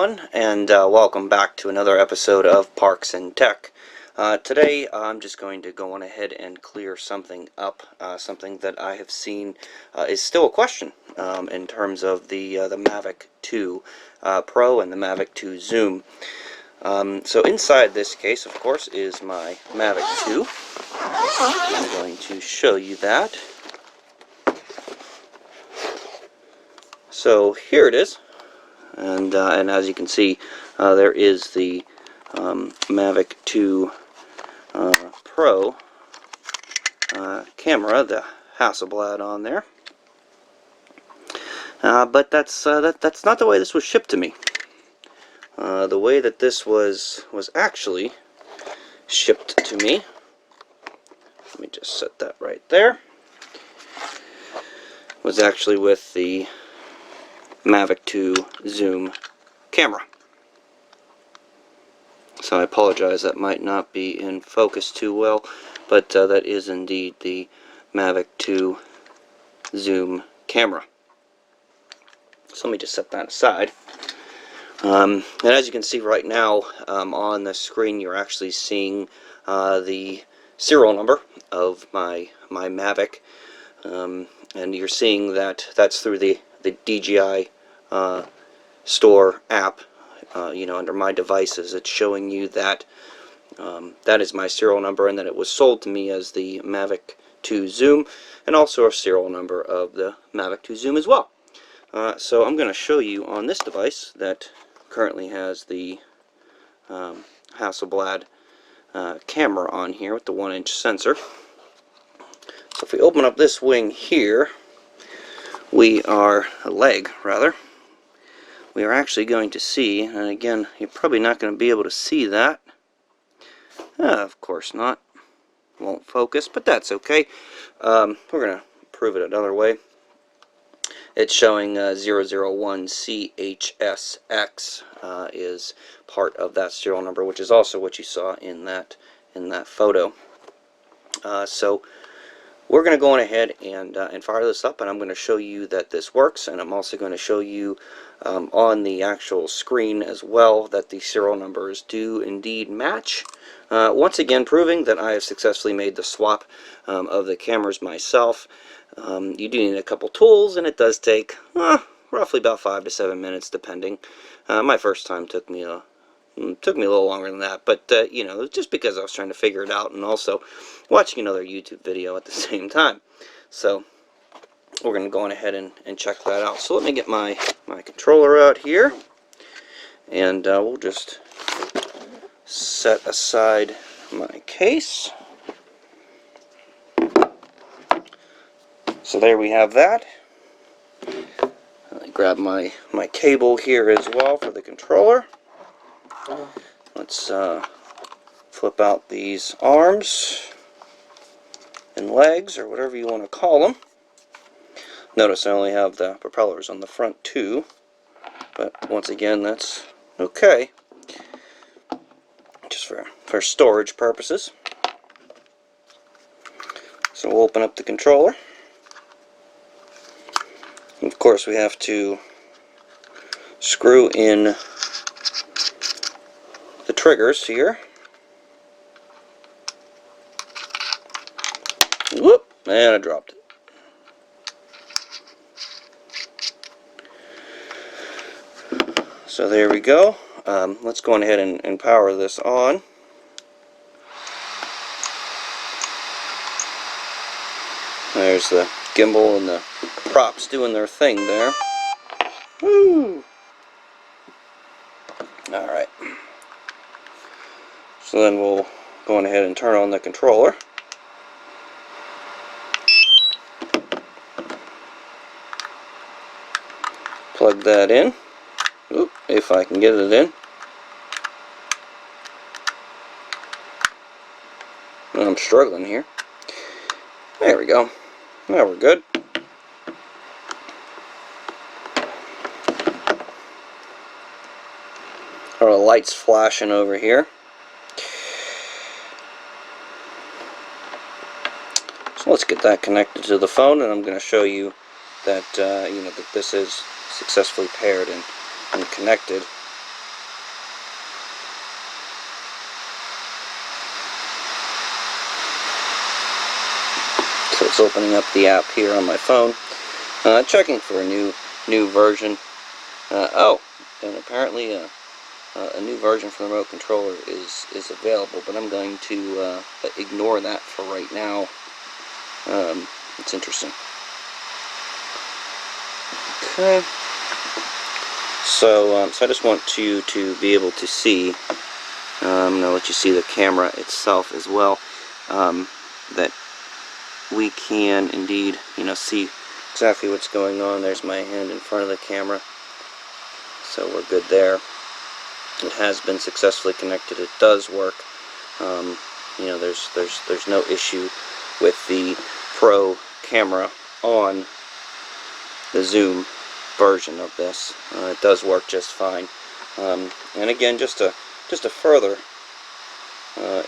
everyone, and welcome back to another episode of Parks and Tech. Today I'm just going to go on ahead and clear something up, something that I have seen is still a question in terms of the Mavic 2 Pro and the Mavic 2 Zoom. So inside this case, of course, is my Mavic 2. I'm going to show you that. So here it is. And as you can see, there is the Mavic 2 Pro camera, the Hasselblad on there. But that's not the way this was shipped to me. The way that this was actually shipped to me. Let me just set that right there. Was actually with the Mavic 2 Zoom camera. So I apologize, that might not be in focus too well, but that is indeed the Mavic 2 Zoom camera. So let me just set that aside. And as you can see right now on the screen, you're actually seeing the serial number of my Mavic, and you're seeing that that's through the DJI store app. Under my devices, it's showing you that that is my serial number, and that it was sold to me as the Mavic 2 Zoom, and also a serial number of the Mavic 2 Zoom as well. So I'm going to show you on this device that currently has the Hasselblad camera on here with the 1-inch sensor. So if we open up this wing here, we are actually going to see, and again, you're probably not going to be able to see that. Of course not. Won't focus, but that's okay. We're going to prove it another way. It's showing 001CHSX is part of that serial number, which is also what you saw in that photo. So we're going to go on ahead and fire this up, and I'm going to show you that this works, and I'm also going to show you on the actual screen as well that the serial numbers do indeed match. Once again, proving that I have successfully made the swap of the cameras myself. You do need a couple tools, and it does take roughly about 5 to 7 minutes, depending. My first time took me a little longer than that, but just because I was trying to figure it out and also watching another YouTube video at the same time. So we're going to go on ahead and check that out. So let me get my controller out here, and we'll just set aside my case. So there we have that. I grab my cable here as well for the controller. Let's flip out these arms and legs, or whatever you want to call them. Notice I only have the propellers on the front too, but once again, that's okay, just for storage purposes. So we'll open up the controller. And of course, we have to screw in the triggers here. Whoop! And I dropped it. So there we go. Let's go on ahead and power this on. There's the gimbal and the props doing their thing there. Woo! Alright. So then we'll go on ahead and turn on the controller. Plug that in. Oop, if I can get it in. I'm struggling here. There we go. Now we're good. Our lights flashing over here. So let's get that connected to the phone, and I'm going to show you that that this is successfully paired and connected. So it's opening up the app here on my phone, checking for a new version. Oh, and apparently a new version for the remote controller is available, but I'm going to ignore that for right now. It's interesting. Okay. So I just want you to be able to see. I'm going to let you see the camera itself as well. That we can indeed, see exactly what's going on. There's my hand in front of the camera, so we're good there. It has been successfully connected. It does work. There's no issue with the Pro camera on the Zoom version of this. It does work just fine. And again, just to further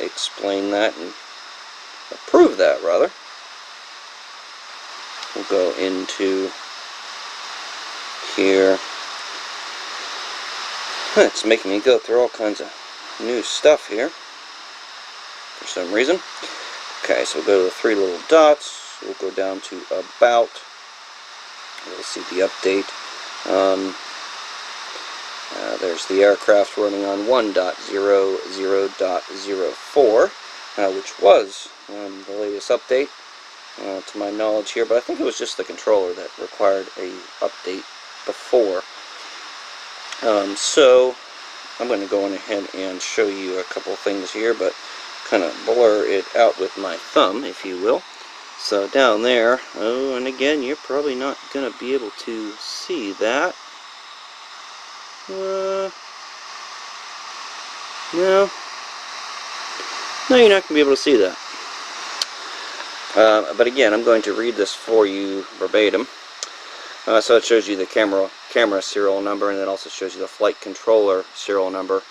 explain that and prove that, rather, we'll go into here. It's making me go through all kinds of new stuff here for some reason. Okay, so we'll go to the three little dots. We'll go down to About. We'll see the update. There's the aircraft running on 1.00.04, which was the latest update, to my knowledge here, but I think it was just the controller that required a update before. So I'm going to go on ahead and show you a couple things here, but kind of blur it out with my thumb, if you will. So down there, oh, and again, you're probably not going to be able to see that. No, you're not going to be able to see that. But again, I'm going to read this for you verbatim. So it shows you the camera serial number, and it also shows you the flight controller serial number.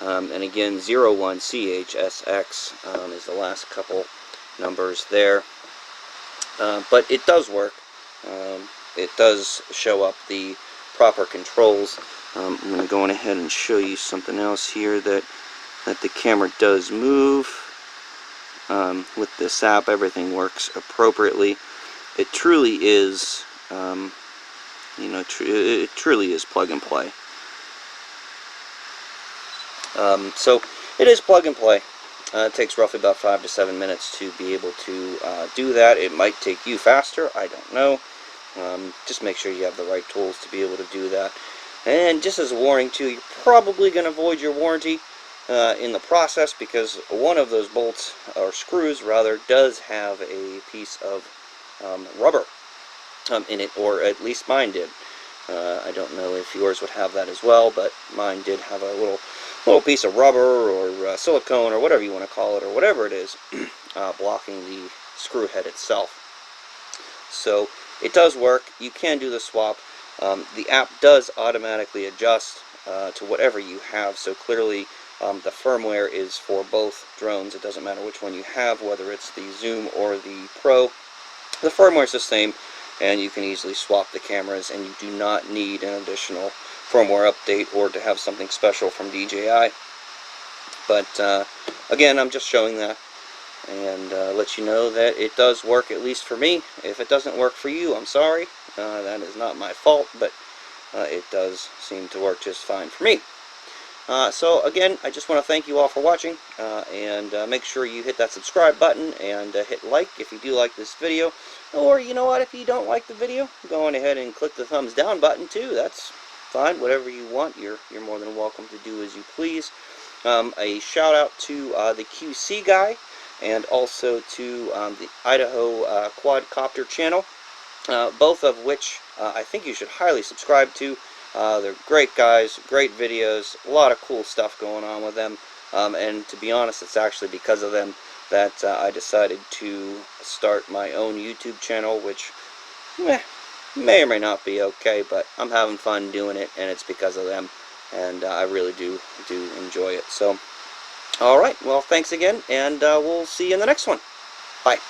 And again, 01CHSX is the last couple numbers there. But it does work. It does show up the proper controls. I'm going to go on ahead and show you something else here that the camera does move. With this app, everything works appropriately. It truly is, it truly is plug and play. So it is plug and play. It takes roughly about 5 to 7 minutes to be able to do that. It might take you faster, I don't know. Just make sure you have the right tools to be able to do that. And just as a warning too, you're probably going to void your warranty in the process, because one of those bolts, or screws rather, does have a piece of rubber in it, or at least mine did. I don't know if yours would have that as well, but mine did have a little piece of rubber or silicone or whatever you want to call it, or whatever it is, blocking the screw head itself. So it does work. You can do the swap. The app does automatically adjust to whatever you have, so clearly the firmware is for both drones. It doesn't matter which one you have, whether it's the Zoom or the Pro. The firmware is the same, and you can easily swap the cameras, and you do not need an additional firmware update or to have something special from DJI. But again, I'm just showing that and let you know that it does work, at least for me. If it doesn't work for you, I'm sorry. That is not my fault, but it does seem to work just fine for me. So again, I just want to thank you all for watching, and make sure you hit that subscribe button and hit like if you do like this video. Or, you know what, if you don't like the video, go on ahead and click the thumbs down button too. That's fine, whatever you want. You're more than welcome to do as you please. A shout out to the QC guy, and also to the Idaho Quadcopter channel, both of which I think you should highly subscribe to. They're great guys, great videos, a lot of cool stuff going on with them, and to be honest, it's actually because of them that I decided to start my own YouTube channel, which may or may not be okay, but I'm having fun doing it, and it's because of them, and I really do enjoy it. So, alright, well, thanks again, and we'll see you in the next one. Bye.